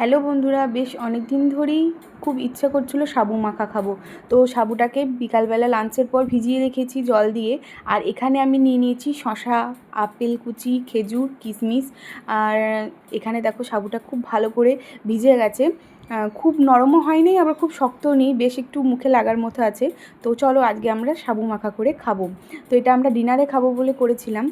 Hello বন্ধুরা, বেশ অনেক দিন ধরেই খুব ইচ্ছা করছিল সাবু মাখা খাবো। তো সাবুটাকে বিকালবেলা লাঞ্চের পর ভিজিয়ে রেখেছি জল দিয়ে। আর এখানে আমি নিয়ে নিয়েছি শসা, আপেল কুচি, খেজুর, কিশমিশ। আর এখানে দেখো সাবুটা খুব ভালো করে ভিজে গেছে, খুব নরমও হয়নি আবার খুব শক্তও নেই, বেশ একটু মুখে লাগার মতো আছে। তো চলো আজকে আমরা সাবু মাখা করে খাবো। তো এটা আমরা ডিনারে খাবো বলে করেছিলাম।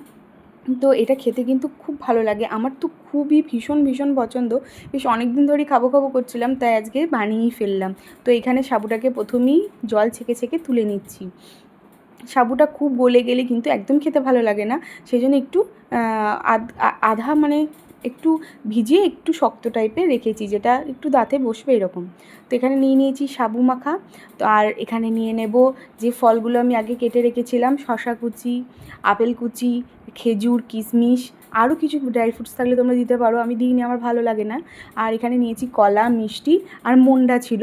তো এটা খেতে কিন্তু খুব ভালো লাগে, আমার তো খুবই ভীষণ ভীষণ পছন্দ। বেশ অনেক দিন ধরেই খাবো খাবো করছিলাম, তাই আজকে বানিয়েই ফেললাম। তো এখানে সাবুটাকে প্রথমেই জল ছেঁকে ছেঁকে তুলে নিচ্ছি। সাবুটা খুব গলে গেলে কিন্তু একদম খেতে ভালো লাগে না, সেই জন্য একটু আধা মানে একটু ভিজিয়ে একটু শক্ত টাইপের রেখেছি, যেটা একটু দাঁতে বসবে এরকম। তো এখানে নিয়ে নিয়েছি সাবু মাখা। তো আর এখানে নিয়ে নেব যে ফলগুলো আমি আগে কেটে রেখেছিলাম, শসা কুচি, আপেল কুচি, খেজুর, কিশমিশ, আরও কিছু ড্রাই ফ্রুটস থাকলে তোমরা দিতে পারো, আমি দিইনি, আমার ভালো লাগে না। আর এখানে নিয়েছি কলা, মিষ্টি আর মন্ডা ছিল।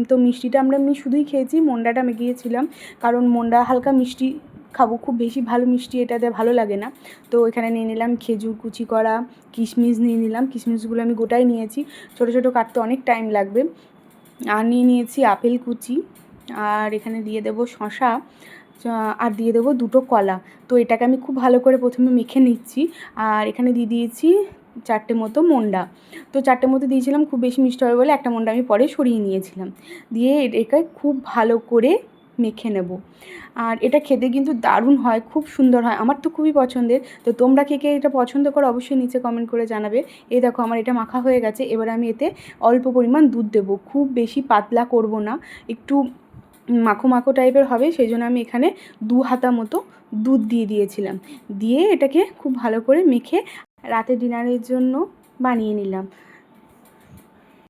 তো মিষ্টিটা আমরা এমনি শুধুই খেয়েছি, মন্ডাটা মেখেছিলাম কারণ মন্ডা হালকা মিষ্টি খাবো, খুব বেশি ভালো মিষ্টি এটাতে ভালো লাগে না। তো এখানে নিয়ে নিলাম খেজুর কুচি করা, কিশমিশ নিয়ে নিলাম, কিশমিশগুলো আমি গোটাই নিয়েছি, ছোটো ছোটো কাটতে অনেক টাইম লাগবে। আর নিয়ে নিয়েছি আপেল কুচি, আর এখানে দিয়ে দেবো শসা, আর দিয়ে দেবো দুটো কলা। তো এটাকে আমি খুব ভালো করে প্রথমে মেখে নিচ্ছি। আর এখানে দিয়ে দিয়েছি 4টে মতো মন্ডা। তো 4টে মতো দিয়েছিলাম, খুব বেশি মিষ্টি হবে বলে একটা মন্ডা আমি পরে সরিয়ে নিয়েছিলাম। দিয়ে এটাকে খুব ভালো করে মেখে নেব। আর এটা খেতে কিন্তু দারুণ হয়, খুব সুন্দর হয়, আমার তো খুবই পছন্দের। তো তোমরা কে কে এটা পছন্দ করো অবশ্যই নিচে কমেন্ট করে জানাবে। এই দেখো আমার এটা মাখা হয়ে গেছে, এবার আমি এতে অল্প পরিমাণ দুধ দেবো, খুব বেশি পাতলা করব না, একটু মাখো মাখো টাইপের হবে, সেই জন্য আমি এখানে 2 হাতা মতো দুধ দিয়ে দিয়েছিলাম। দিয়ে এটাকে খুব ভালো করে মেখে রাতে ডিনারের জন্য বানিয়ে নিলাম।